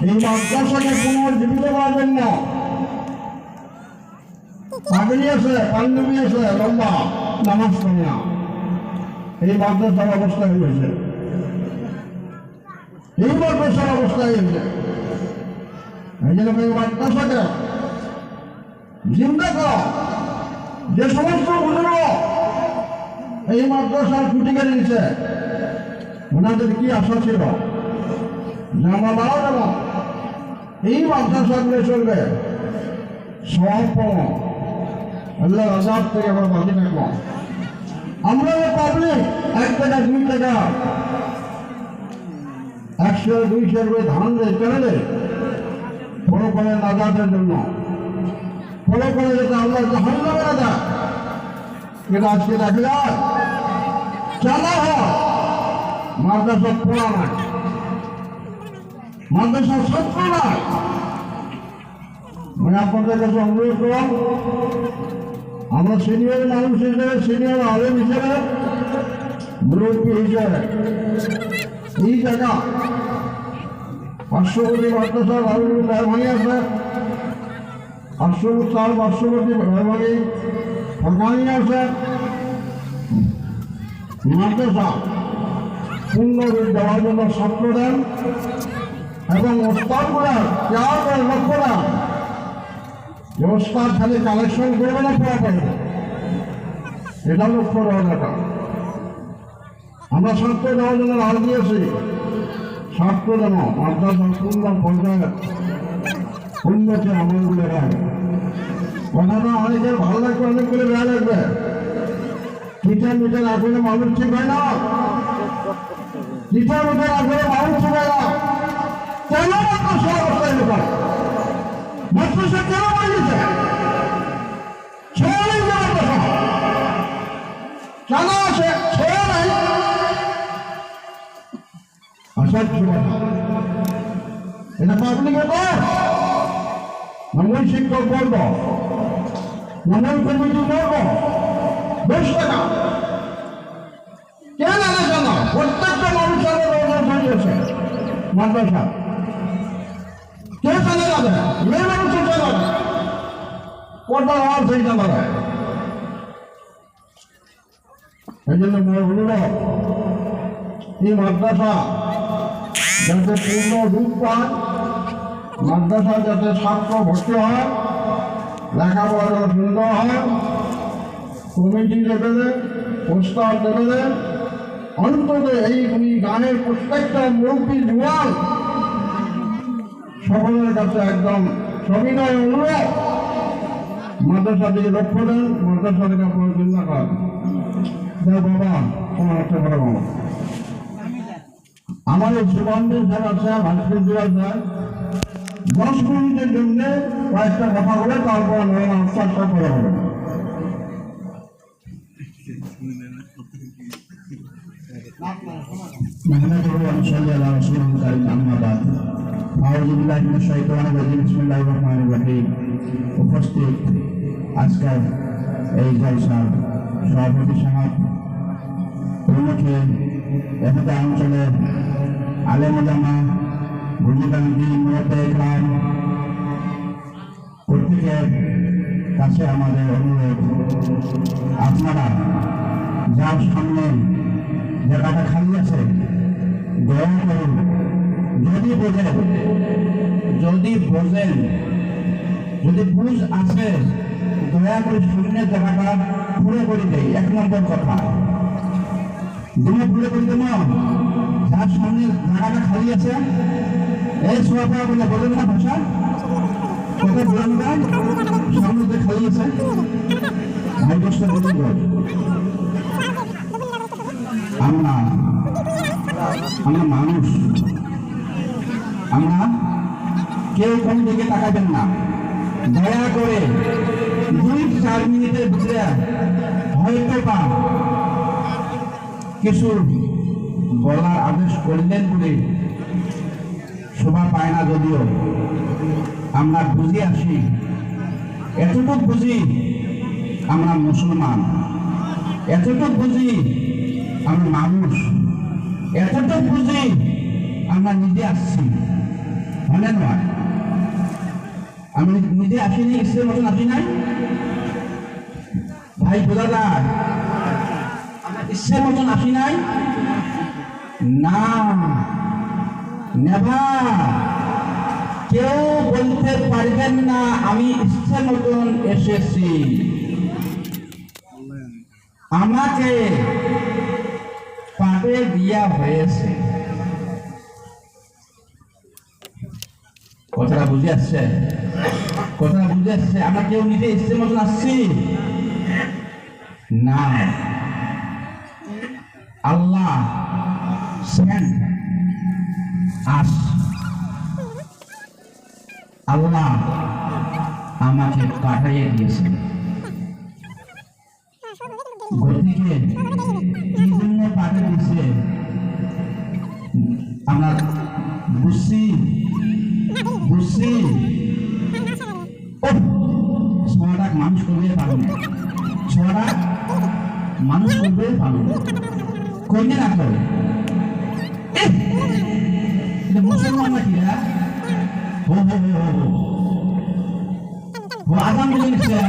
এই মাদ্রাসাকে পুনর্জীবিত করার জন্য পাগড়ি আছে, পাঞ্জাবি আছে, লম্বা নামাজ পড়ে না, এই মাদ্রাসার অবস্থা হয়েছে, এই মাদ্রাসার অবস্থা হয়েছে। এই জন্য এই মাদ্রাসাকে জিন্দা করা, যে সমস্ত বুজুর্গ এই মাদ্রাসার খুঁটি কেড়ে নিচ্ছে, ওনাদের কি আশা ছিল যে আমরা মারা যাব, এই মাদ্রাসাগুলো চলবে, সব পাবো, আল্লাহ আজাদ থেকে আমরা বাকি থাকবো। আমরা পাবলিক 1 টাকা 2 টাকা 100 200 করে ধান দেয় কেন দেয়? ফলো করে নাজাতের জন্য, ফলো করে যেটা আল্লাহ জাহান্নামে না যায়। কিন্তু আজকে দেখা যায় চালা হয় মাদ্রাসা পড়া নাই, মাদ্রাসা ছাত্র নাই। মানে আপনাদের কাছে অনুরোধ করলাম, আমরা সিনিয়র মানুষ হিসেবে, সিনিয়র আলেম হিসেবে, মুরব্বী হিসেবে এই জায়গা 500 কোটি মাদ্রাসা মেহরবানি আছে, 500 কোটি মেহরবানি ফরমানি আছে। মাদ্রাসা পূর্ণ রূপ দেওয়ার জন্য ছাত্র দেন এবং ওস্তাদগুলার কেয়ার করে লক্ষ্য দেন যে ওস্তাদ খালি কালেকশন করবে না, পড়া পারবে, এটা লক্ষ্য দেওয়া দরকার। আমরা ছাত্র দেওয়ার জন্য রাজ দিয়েছি, ছাত্র যেন মাদ্রাসা পূর্ণ পর্যায়ে উন্নতি আমলগুলো হয়। কথাটা অনেকের ভালো লাগবে, অনেকগুলো বেড়া লাগবে। টিচার মিটার আসলে মানুষ ঠিক হয় না, টিচার মিটার আসলে মানুষ ঠিক হয় না। কেন মাদ্রাসা অবস্থায় লোক মাদ্রাসা কেন বানিয়েছে? ছেলে মাদ্রাসা কেন আছে? ছেলে নাই, আসার এটা পাবলিকের কর, নমল শিক্ষক বর্গ, নমল কমিটি বর্গ, 10 টাকা কেন আনা জানা? প্রত্যেকটা মানুষের হয়েছে মাদ্রাসা, কে জানে যাবে? মেয়ে মানুষের জানা পর্দার আওয়াজ হয়ে জানা যায়। এই জন্য অনুরোধ, এই মাদ্রাসা যাতে পূর্ণ রূপ পায়, মাদ্রাসা যাতে ছাত্র ভর্তি হয়, লেখাপড়া সুন্দর হয়, কমিটি লেভেলে, প্রস্তাব লেভেলে, অন্তত এই গানের প্রত্যেকটা মুরব্বী জোয়ান সকলের কাছে একদম সবিনয় অনুরোধ, মাদ্রাসা দিকে লক্ষ্য দেন, মাদ্রাসা থেকে আপনার চিন্তা করেন। বাবা তোমার হচ্ছে বড় বাবা, আমার এই সুগন্ধের স্যার আছে, ভাস্কর দেওয়ার স্যার 10 মিনিটের জন্য কয়েকটা কথা বলে তারপর আনসারটা করা হবে। উপস্থিত আজকের এই জলসার সভাপতি সাহেব, প্রমুখে এখানে অঞ্চলের আলেম ওলামা, বুঝিবান্ধি, মুরব্বী ইকরাম, প্রত্যেকের কাছে আমাদের অনুরোধ, আপনারা যার সামনে জায়গাটা খালি আছে দয়া করুন, যদি বোঝেন যদি বুঝ আছে দয়া করে শূন্যের জায়গাটা পুরো করে দেয়। 1 নম্বর কথা, তুমি পুরো করে দেব, যার সামনে জায়গাটা খালি আছে এই সোয়াপা বলে বলেন না ভাষা, কথা বলেন না, সামনে যে খালি আছে ভাই বসতে বলুন। আমরা মানুষ, আমরা কেউ কোন দিকে তাকাবেন না, দয়া করে 2-4 মিনিটের ভিতরে হয়তো বা কিছু বলার আদেশ করলেন বলে শোভা পায় না, যদিও আমরা বুঝে আসি, এতটুকু বুঝি আমরা মুসলমান, এতটুকু বুঝি আমরা মানুষ, এতটুকু বুঝি আমরা নিজে আসছি। হলে নয় আমি নিজে আসিনি ইসের মতন আসি নাই ভাই বোঝাদার আমরা ইসের মতন আসি নাই না নেভার কেউ বলতে পারবেন না আমি ইচ্ছা মতন এসেছি আমাকে পাবে দিয়া হয়েছে কথাটা বুঝে আসছে কথাটা বুঝে আসছে আমরা কেউ নিজে ইচ্ছে মতন আসছি না আল্লাহ সেন্ড আস আল্লাহ আমাকে পাঠিয়ে দিয়েছেন গতিকে কি জন্য পাঠিয়ে দিয়েছে আমরা বুঝছি বুঝছি ছটা মানুষ করবে পারবে না ছটা মানুষ করবে পারবে না করবে না করে মুসলমান নাকি হো হো হো হো আগাম বলে